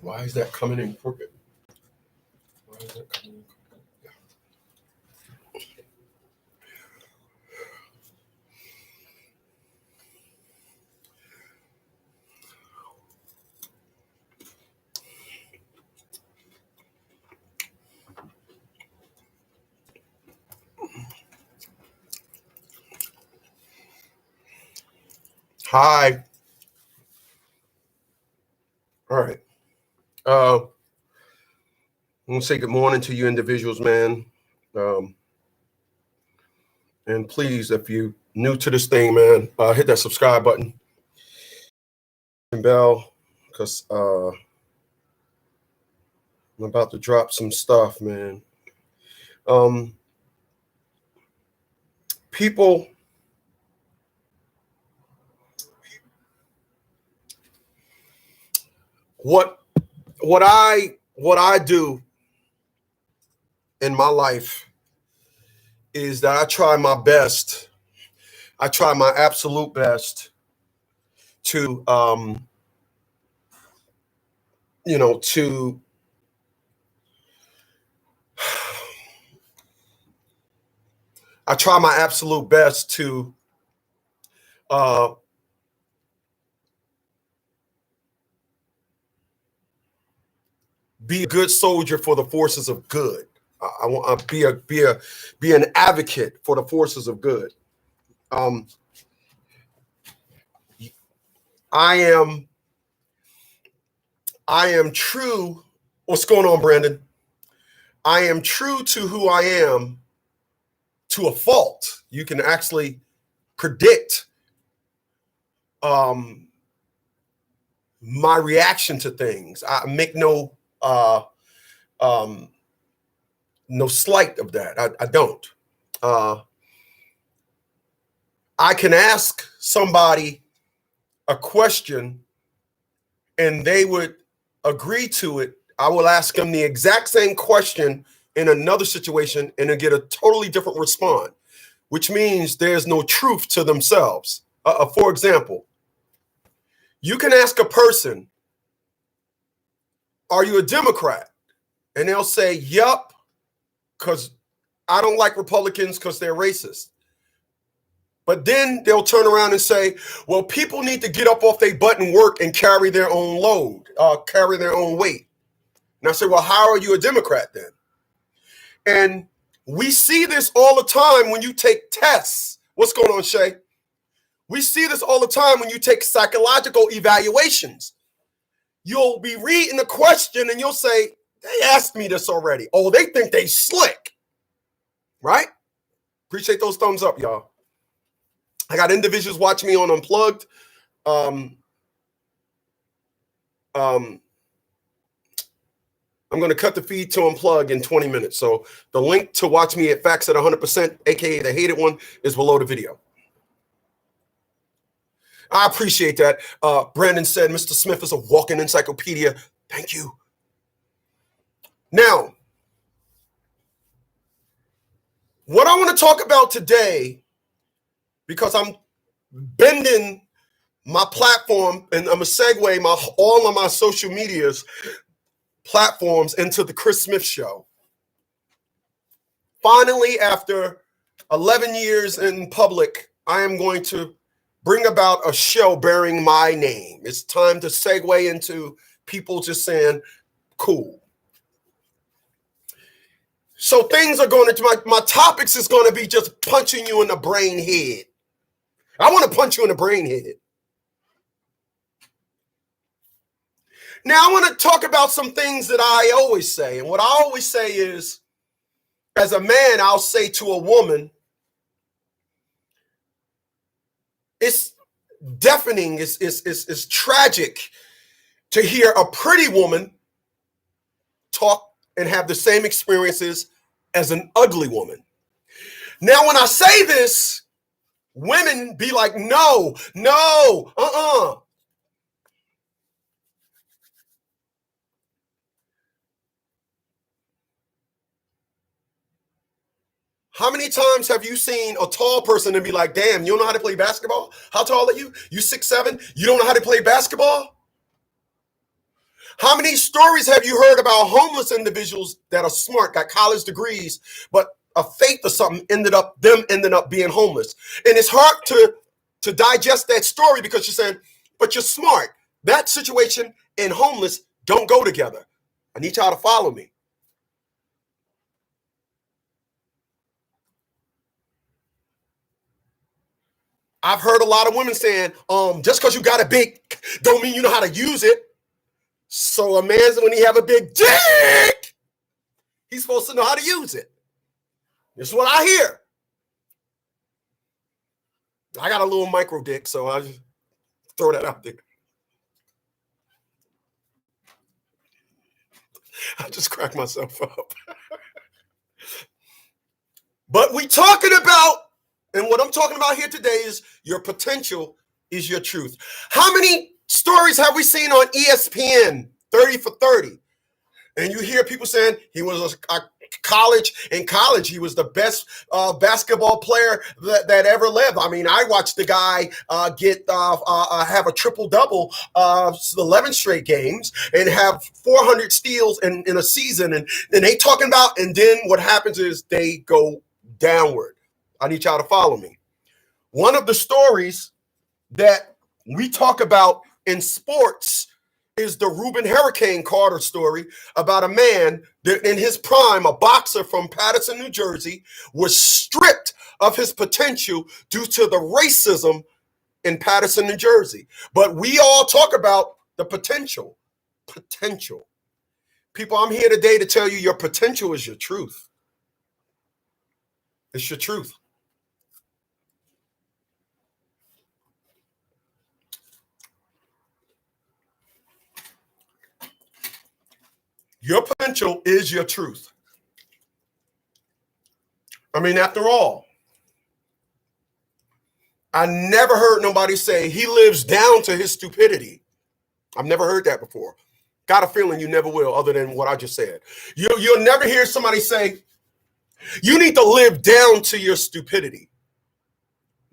Why is that coming in crooked? Why is that coming in crooked? Yeah. Hi. All right. I'm gonna say good morning to you individuals, man. Um, and please, if you new to this thing, man, hit that subscribe button and bell, because I'm about to drop some stuff, man. People, what I do in my life is that I try my best. I try my absolute best to to I try my absolute best to uh, be a good soldier for the forces of good. I want to be an advocate for the forces of good. Um, I am true. What's going on, Brandon? I am true to who I am to a fault. You can actually predict my reaction to things. I make um, no slight of that. I don't. I can ask somebody a question and they would agree to it. I will ask them the exact same question in another situation and then get a totally different response, which means there's no truth to themselves. For example, you can ask a person, are you a Democrat? And they'll say, yup, because I don't like Republicans because they're racist. But then they'll turn around and say, well, people need to get up off their butt and work and carry their own load, carry their own weight. And I say, well, how are you a Democrat then? And we see this all the time when you take tests. What's going on, Shay? We see this all the time when you take psychological evaluations. You'll be reading the question and you'll say, they asked me this already. Oh, they think they slick, right? Appreciate those thumbs up, y'all. I got individuals watching me on Unplugged. I'm going to cut the feed to Unplug in 20 minutes. So the link to watch me at Facts at 100%, aka the hated one, is below the video. I appreciate that. Brandon said Mr. Smith is a walking encyclopedia. Thank you. Now, what I want to talk about today, because I'm bending my platform and I'm going to segue all of my social medias platforms into the Chris Smith Show. Finally, after 11 years in public, I am going to bring about a show bearing my name. It's time to segue into people just saying, cool. So things are going to, my topics is going to be just punching you in the brain head. I want to punch you in the brain head. Now I want to talk about some things that I always say. And what I always say is, as a man, I'll say to a woman, it's deafening, it's tragic to hear a pretty woman talk and have the same experiences as an ugly woman. Now, when I say this, women be like, no, How many times have you seen a tall person and be like, damn, you don't know how to play basketball? How tall are you? You 6'7"? You don't know how to play basketball? How many stories have you heard about homeless individuals that are smart, got college degrees, but a faith or something ending up being homeless? And it's hard to digest that story because you're saying, but you're smart. That situation and homeless don't go together. I need y'all to follow me. I've heard a lot of women saying, just because you got a big don't mean you know how to use it. So a man, when he have a big dick, he's supposed to know how to use it. This is what I hear. I got a little micro dick, so I just throw that out there. I just crack myself up. But we talking about, and what I'm talking about here today is your potential is your truth. How many stories have we seen on ESPN, 30 for 30? And you hear people saying he was in college, he was the best basketball player that ever lived. I mean, I watched the guy have a triple-double, 11 straight games, and have 400 steals in a season. And they talking about, and then what happens is they go downward. I need y'all to follow me. One of the stories that we talk about in sports is the Reuben Hurricane Carter story about a man that in his prime, a boxer from Paterson, New Jersey, was stripped of his potential due to the racism in Paterson, New Jersey. But we all talk about the potential. Potential. People, I'm here today to tell you your potential is your truth. It's your truth. Your potential is your truth. I mean, after all, I never heard nobody say he lives down to his stupidity. I've never heard that before. Got a feeling you never will, other than what I just said. You'll never hear somebody say, you need to live down to your stupidity.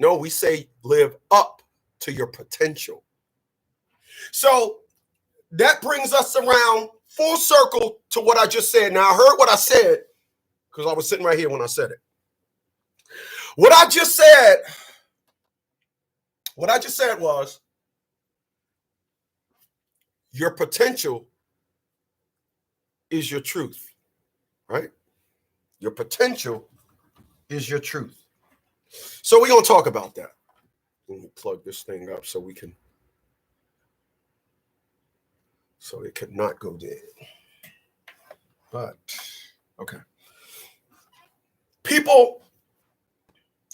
No, we say live up to your potential. So that brings us around full circle to what I just said. Now, I heard what I said because I was sitting right here when I said it. What I just said was your potential is your truth, right? Your potential is your truth. So we're going to talk about that. Let me plug this thing up so it could not go dead. But, okay. People,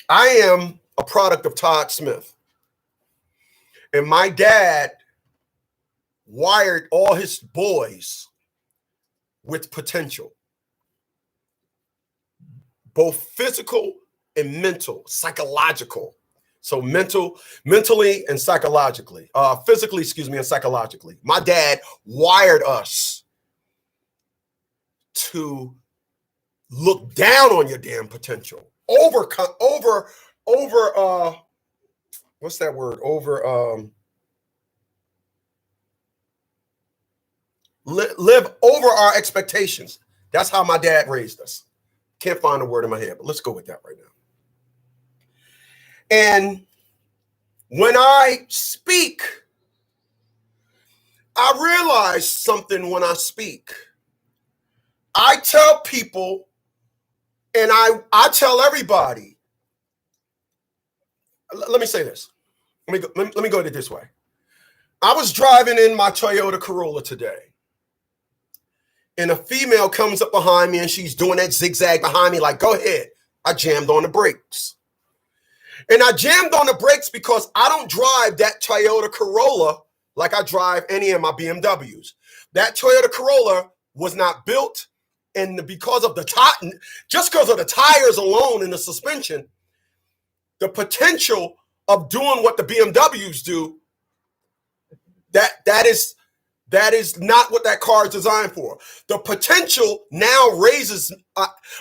I am a product of Todd Smith. And my dad wired all his boys with potential. Both physical and mental, psychological. So mentally and psychologically, physically, and psychologically. My dad wired us to look down on your damn potential. What's that word? Live over our expectations. That's how my dad raised us. Can't find a word in my head, but let's go with that right now. And when I speak, I realize something when I speak. I tell people, and I tell everybody, let me say this. Let me go at it this way. I was driving in my Toyota Corolla today, and a female comes up behind me, and she's doing that zigzag behind me like, go ahead. I jammed on the brakes. And I jammed on the brakes because I don't drive that Toyota Corolla like I drive any of my BMWs. That Toyota Corolla was not built, and because of the tires alone and the suspension, the potential of doing what the BMWs do, that is That is not what that car is designed for. The potential now raises,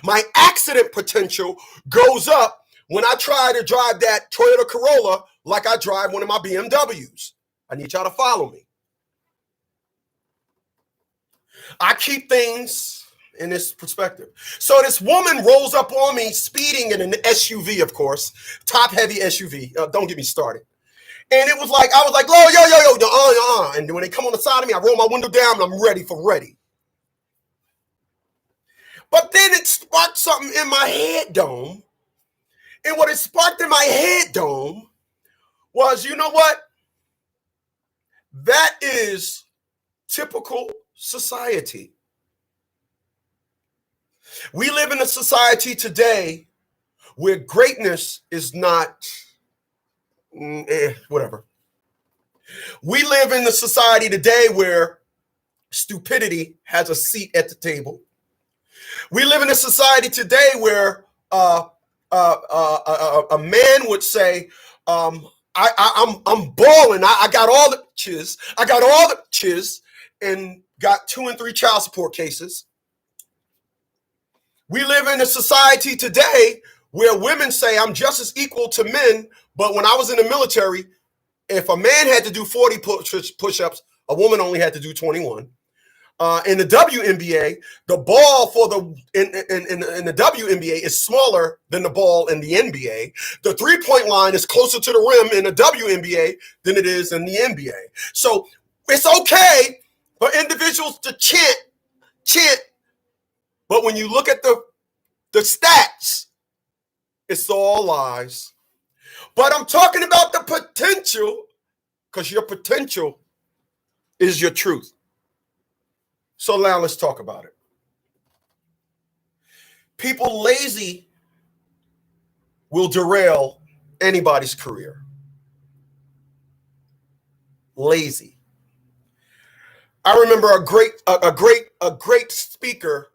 my accident potential goes up when I try to drive that Toyota Corolla like I drive one of my BMWs. I need y'all to follow me. I keep things in this perspective. So this woman rolls up on me speeding in an SUV, of course, top heavy SUV. Don't get me started. And it was like, I was like, yo. And when they come on the side of me, I roll my window down and I'm ready. But then it sparked something in my head dome. And what it sparked in my head dome was, you know what? That is typical society. We live in a society today where greatness is not, whatever. We live in a society today where stupidity has a seat at the table. We live in a society today where a man would say, I'm balling. I got all the chiz, and got 2 and 3 child support cases. We live in a society today where women say I'm just as equal to men, but when I was in the military, if a man had to do 40 push-ups, a woman only had to do 21. In the WNBA, the ball for in the WNBA is smaller than the ball in the NBA. The three-point line is closer to the rim in the WNBA than it is in the NBA. So it's okay for individuals to chant, but when you look at the stats, it's all lies. But I'm talking about the potential, because your potential is your truth. So now let's talk about it. People lazy will derail anybody's career. Lazy. I remember a great speaker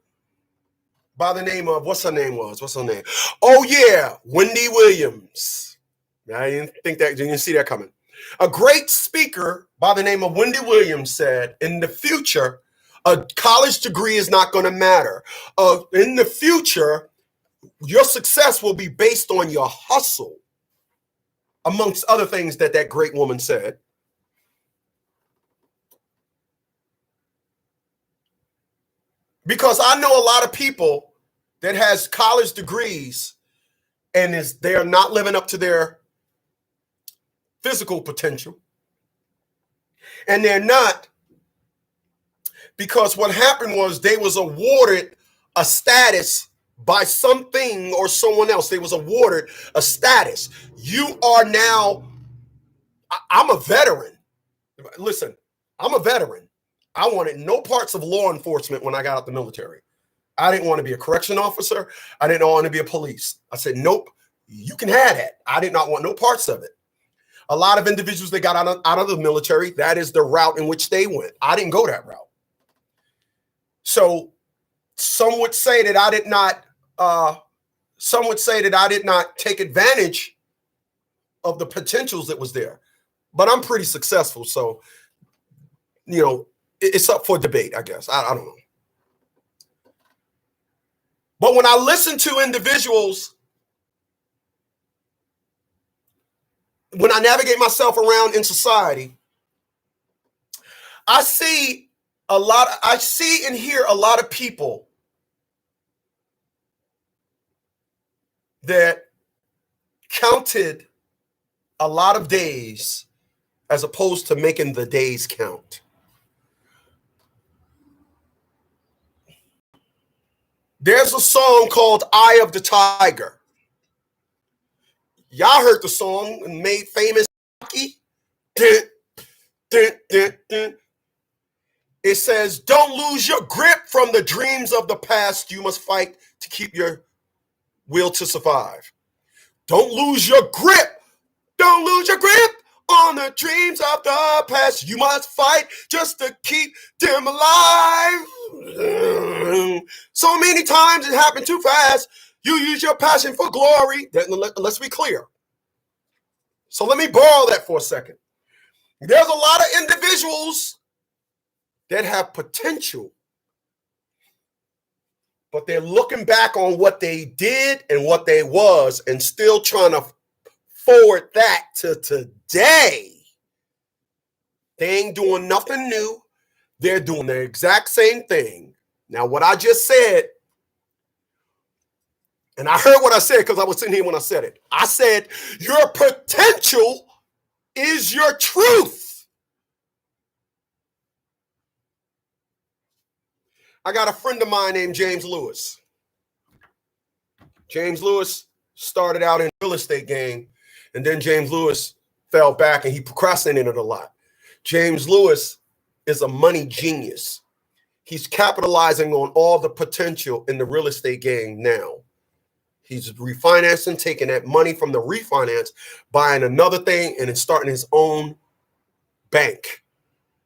by the name of, what's her name? Oh yeah, Wendy Williams. I didn't see that coming. A great speaker by the name of Wendy Williams said, in the future, a college degree is not going to matter. In the future, your success will be based on your hustle, amongst other things that great woman said. Because I know a lot of people that has college degrees and they are not living up to their physical potential. And they're not, because what happened was they was awarded a status by something or someone else. They was awarded a status. You are now, I'm a veteran. Listen, I'm a veteran. I wanted no parts of law enforcement when I got out the military. I didn't want to be a correction officer. I didn't want to be a police. I said, nope, you can have that. I did not want no parts of it. A lot of individuals that got out of the military, that is the route in which they went. I didn't go that route. So some would say that I did not take advantage of the potentials that was there. But I'm pretty successful. So, it's up for debate, I guess. I don't know. But when I listen to individuals, when I navigate myself around in society, I see and hear a lot of people that counted a lot of days as opposed to making the days count. There's a song called Eye of the Tiger. Y'all heard the song and made famous. It says, don't lose your grip from the dreams of the past. You must fight to keep your will to survive. Don't lose your grip. Don't lose your grip on the dreams of the past. You must fight just to keep them alive. So many times it happened too fast. You use your passion for glory. Let's be clear. So let me borrow that for a second. There's a lot of individuals that have potential, but they're looking back on what they did and what they was and still trying to forward that to today. They ain't doing nothing new. They're doing the exact same thing. Now, what I just said, and I heard what I said because I was sitting here when I said it. I said, your potential is your truth. I got a friend of mine named James Lewis. James Lewis started out in the real estate game, and then James Lewis fell back and he procrastinated a lot. James Lewis is a money genius. He's capitalizing on all the potential in the real estate game now. He's refinancing, taking that money from the refinance, buying another thing, and then starting his own bank.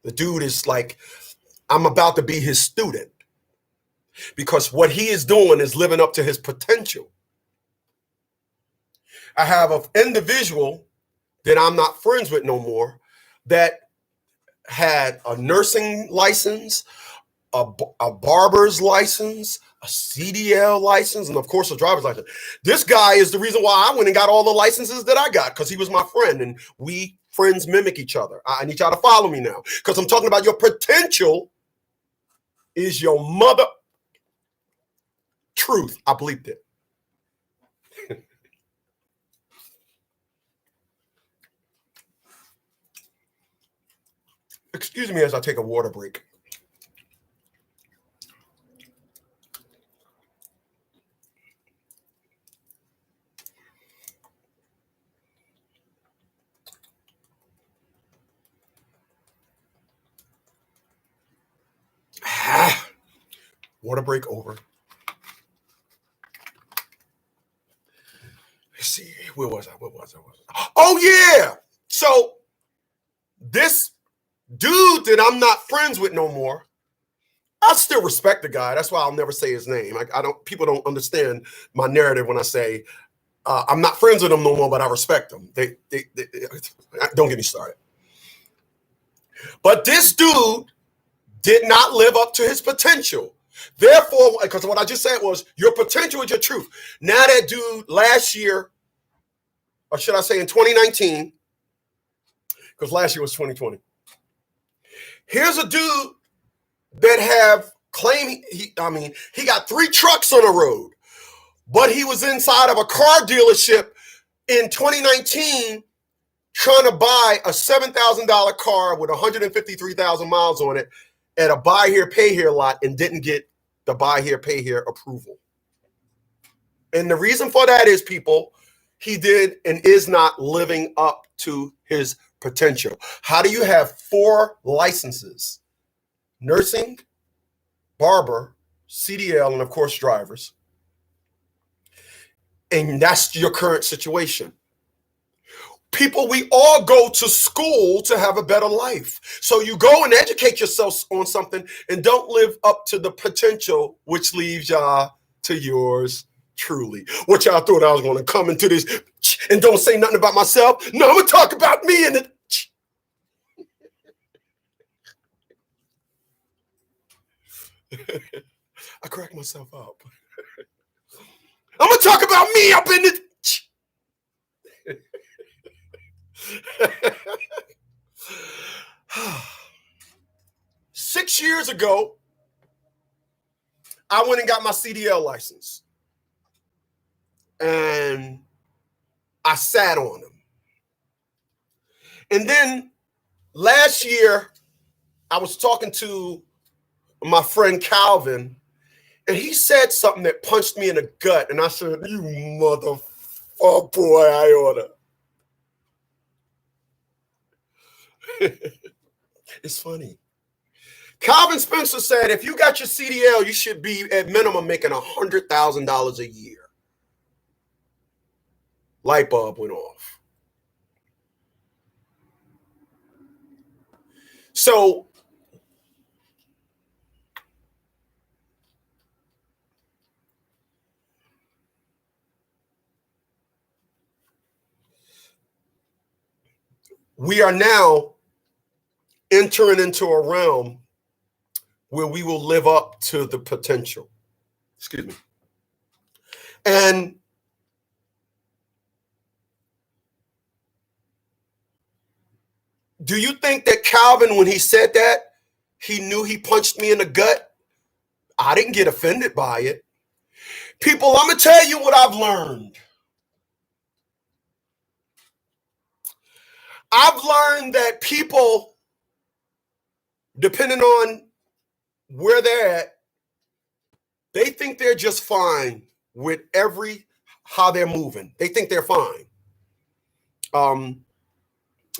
The dude is like, I'm about to be his student because what he is doing is living up to his potential. I have an individual that I'm not friends with no more that had a nursing license, a barber's license, a CDL license, and of course a driver's license. This guy is the reason why I went and got all the licenses that I got, because he was my friend, and we friends mimic each other. I need y'all to follow me now, because I'm talking about your potential is your mother truth. I believed it. Excuse me as I take a water break. Water break over. Let's see, where was I? Oh yeah. So this dude that I'm not friends with no more, I still respect the guy. That's why I'll never say his name. I don't. People don't understand my narrative when I say I'm not friends with him no more, but I respect him. They don't get me started. But this dude did not live up to his potential. Therefore, because what I just said was your potential is your truth. Now that dude last year, or should I say in 2019, because last year was 2020. Here's a dude that have claimed he got 3 trucks on the road, but he was inside of a car dealership in 2019 trying to buy a $7,000 car with 153,000 miles on it at a buy here, pay here lot and didn't get the buy here, pay here approval. And the reason for that is, people, he did and is not living up to his potential. How do you have 4 licenses? Nursing, barber, CDL, and of course, drivers. And that's your current situation. People, we all go to school to have a better life. So you go and educate yourself on something and don't live up to the potential, which leaves y'all to yours truly. What y'all thought I was going to come into this and don't say nothing about myself? No, I'm going to talk about me and it. I crack myself up. I'm going to talk about me up in the. 6 years ago, I went and got my CDL license. And I sat on them. And then last year, I was talking to my friend Calvin, and he said something that punched me in the gut. And I said, you motherfucker, boy, I oughta. It's funny. Calvin Spencer said, if you got your CDL, you should be at minimum making $100,000 a year. Light bulb went off. So we are now entering into a realm where we will live up to the potential. Excuse me. And do you think that Calvin, when he said that, he knew he punched me in the gut? I didn't get offended by it. People, I'm going to tell you what I've learned. I've learned that people, depending on where they're at, they think they're just fine with how they're moving. They think they're fine.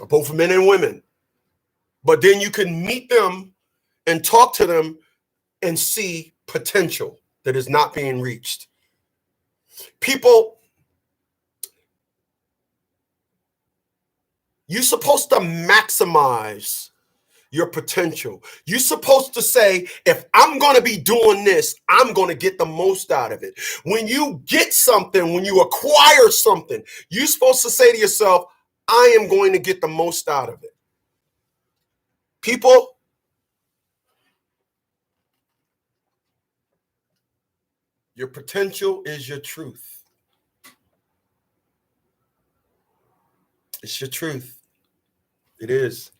Both men and women. But then you can meet them and talk to them and see potential that is not being reached. People, you're supposed to maximize your potential. You're supposed to say, if I'm going to be doing this, I'm going to get the most out of it. When you get something, when you acquire something, you're supposed to say to yourself, I am going to get the most out of it. People, your potential is your truth. It's your truth. It is.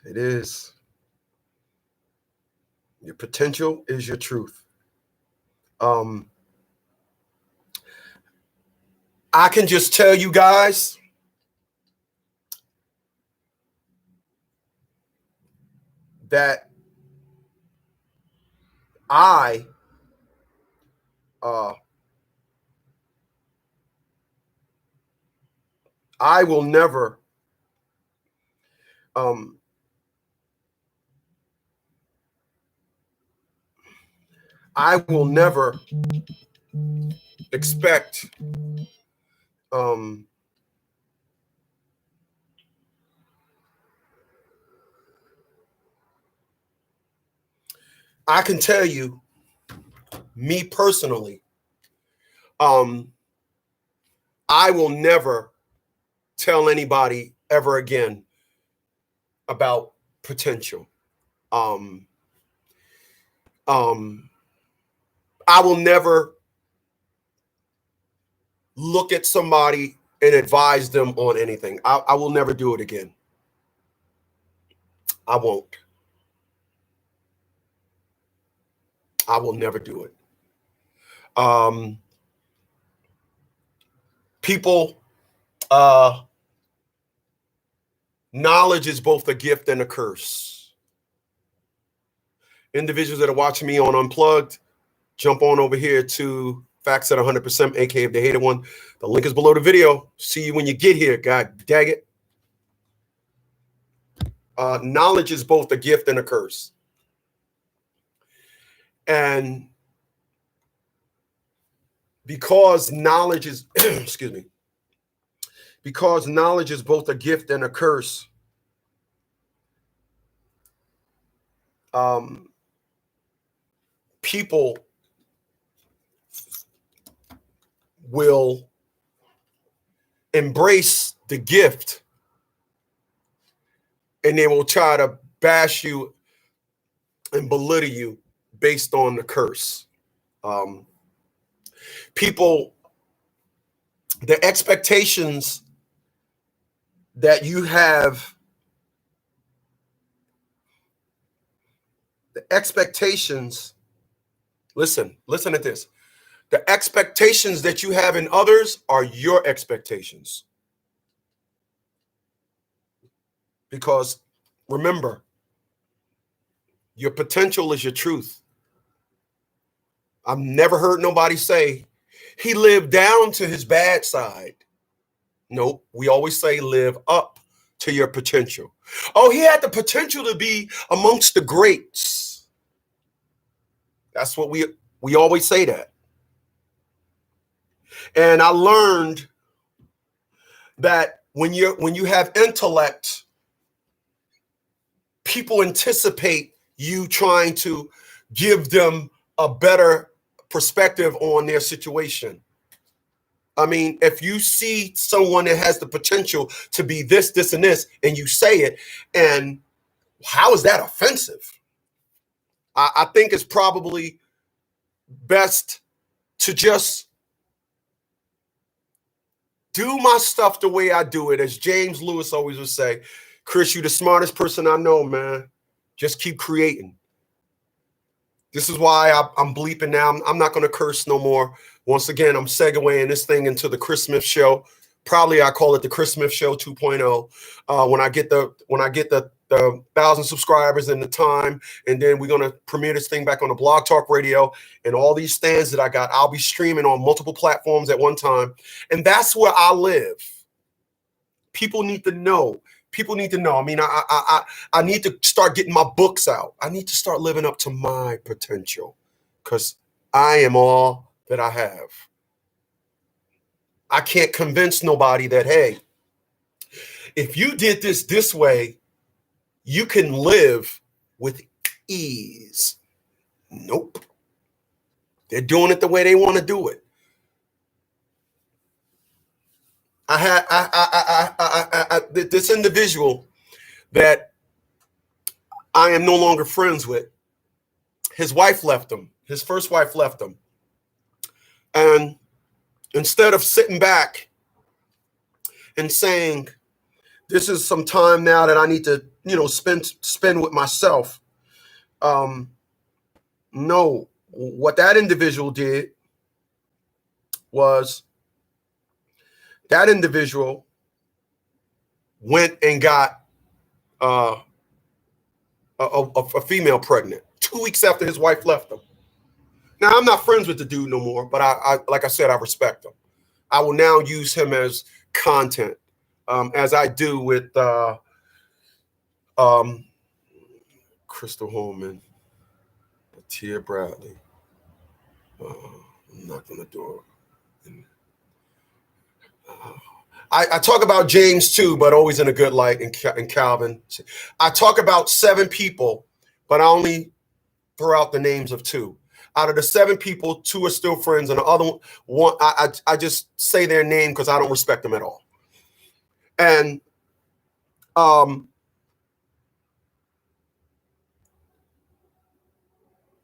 It is. Your potential is your truth. I can just tell you guys that I will never expect I can tell you, me personally, I will never tell anybody ever again about potential. I will never look at somebody and advise them on anything. I will never do it again. I won't. I will never do it. People, knowledge is both a gift and a curse. Individuals that are watching me on Unplugged, jump on over here to Facts at 100%, aka the hated one. The link is below the video. See you when you get here. God dang it. Knowledge is both a gift and a curse. And because knowledge is, excuse me, because knowledge is both a gift and a curse, people will embrace the gift and they will try to bash you and belittle you based on the curse. People, the expectations that you have, the expectations, listen at this. The expectations that you have in others are your expectations. Because remember, your potential is your truth. I've never heard nobody say he lived down to his bad side. Nope. We always say live up to your potential. Oh, he had the potential to be amongst the greats. That's what we always say that. And I learned that when you have intellect, people anticipate you trying to give them a better perspective on their situation. I mean, if you see someone that has the potential to be this, and this, and you say it, and How is that offensive? I think it's probably best to just do my stuff the way I do it. As James Lewis always would say, Chris, you're the smartest person I know, man. Just keep creating. This is why I'm bleeping now. I'm not going to curse no more. Once again, I'm segueing this thing into the Chris Smith Show. Probably I call it the Chris Smith Show 2.0. When I get the 1,000 subscribers and the time, and then we're going to premiere this thing back on the Blog Talk Radio and all these stands that I got. I'll be streaming on multiple platforms at one time, and that's where I live. People need to know. People need to know. I mean, I need to start getting my books out. I need to start living up to my potential, because I am all that I have. I can't convince nobody that, hey, if you did this way, you can live with ease. Nope. They're doing it the way they want to do it. This individual that I am no longer friends with, his wife left him. His first wife left him. And instead of sitting back and saying, this is some time now that I need to, spend with myself. No, what that individual did was that individual went and got a female pregnant 2 weeks after his wife left him. Now, I'm not friends with the dude no more, but I like I said, I respect him. I will now use him as content, as I do with Crystal Holman, Tia Bradley. I'm not going to do it. I talk about James too, but always in a good light, and Calvin. I talk about 7 people, but I only throw out the names of 2. Out of the 7 people, 2 are still friends, and the other one, I just say their name because I don't respect them at all. And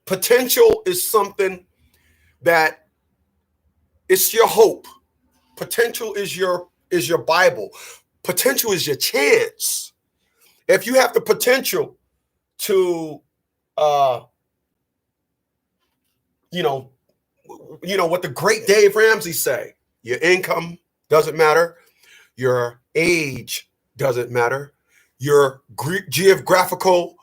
potential is something that it's your hope. Potential is your Bible. Potential is your chance. If you have the potential to, what the great Dave Ramsey say, your income doesn't matter. Your age doesn't matter. Your geographical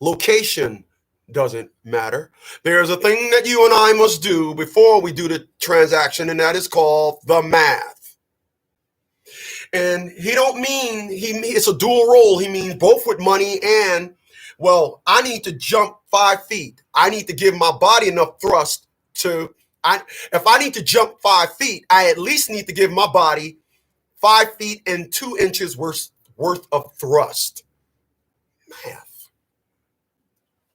location doesn't matter. There's a thing that you and I must do before we do the transaction, and that is called the math. And he don't mean it's a dual role. He means both with money and, well, I need to jump 5 feet. I need to give my body enough thrust to, if I need to jump 5 feet, I at least need to give my body 5 feet and 2 inches worth of thrust. Math.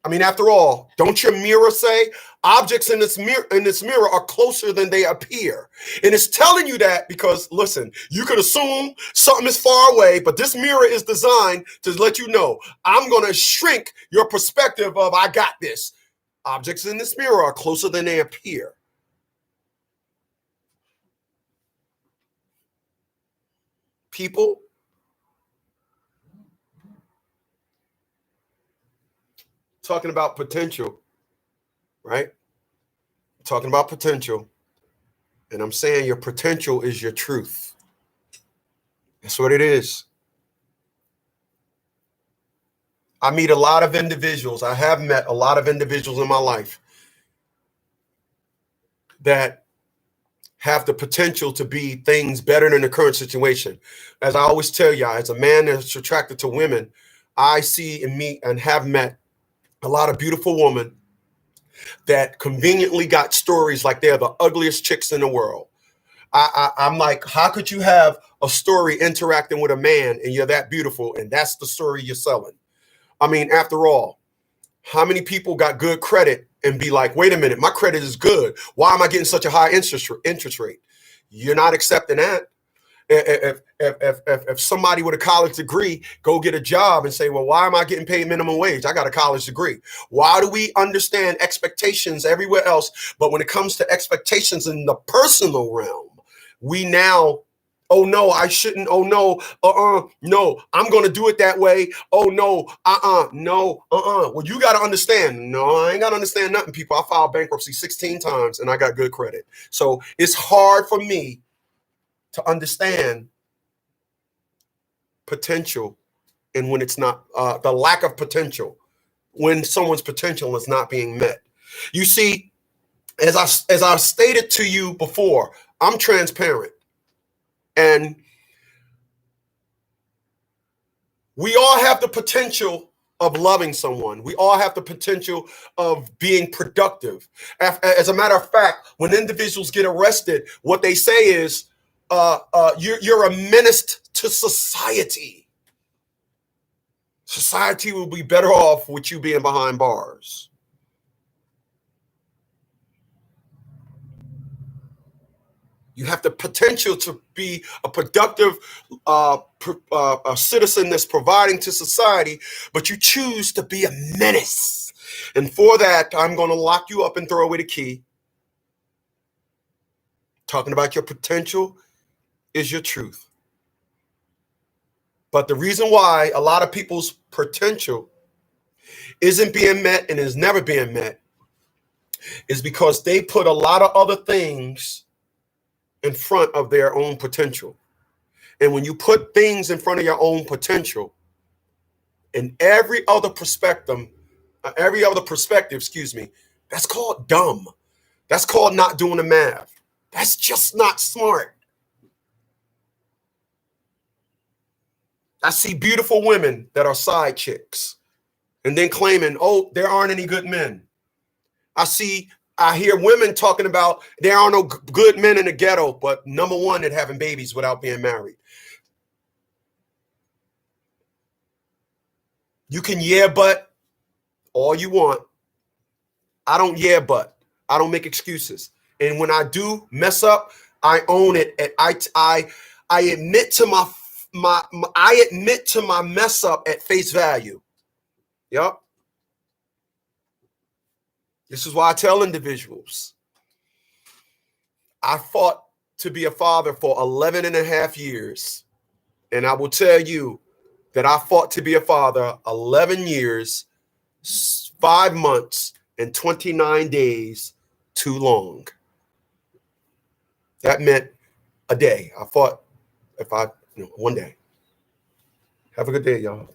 I mean, after all, don't your mirror say objects in this mirror are closer than they appear? And it's telling you that because, listen, you could assume something is far away, but this mirror is designed to let you know, I'm going to shrink your perspective of, I got this. Objects in this mirror are closer than they appear. People, talking about potential, right? Talking about potential. And I'm saying your potential is your truth. That's what it is. I meet a lot of individuals. I have met a lot of individuals in my life that have the potential to be things better than the current situation. As I always tell y'all, as a man that's attracted to women, I see and meet and have met a lot of beautiful women that conveniently got stories like they're the ugliest chicks in the world. I'm like, how could you have a story interacting with a man and you're that beautiful and that's the story you're selling? I mean, after all, how many people got good credit and be like, wait a minute, my credit is good. Why am I getting such a high interest rate? You're not accepting that. If somebody with a college degree go get a job and say, well, why am I getting paid minimum wage? I got a college degree. Why do we understand expectations everywhere else? But when it comes to expectations in the personal realm, we now, oh no, I shouldn't. Oh no, no, I'm going to do it that way. Oh no, no, Well, you got to understand. No, I ain't got to understand nothing, people. I filed bankruptcy 16 times and I got good credit. So it's hard for me to understand potential and when it's not, the lack of potential, when someone's potential is not being met. You see, as I stated to you before, I'm transparent. And we all have the potential of loving someone. We all have the potential of being productive. As a matter of fact, when individuals get arrested, what they say is, you're a menace to society. Society will be better off with you being behind bars. You have the potential to be a productive a citizen that's providing to society, but you choose to be a menace. And for that, I'm going to lock you up and throw away the key. Talking about your potential is your truth. But the reason why a lot of people's potential isn't being met and is never being met is because they put a lot of other things in front of their own potential. And when you put things in front of your own potential, and every other perspective, that's called dumb. That's called not doing the math. That's just not smart. I see beautiful women that are side chicks and then claiming, oh, there aren't any good men. I hear women talking about there are no good men in the ghetto, but number one at having babies without being married. You can but all you want. I don't but. I don't make excuses. And when I do mess up, I own it. And I admit to I admit to my mess up at face value. Yep. This is why I tell individuals, I fought to be a father for 11 and a half years. And I will tell you that I fought to be a father 11 years, 5 months, and 29 days too long. That meant a day. I fought one day. Have a good day, y'all.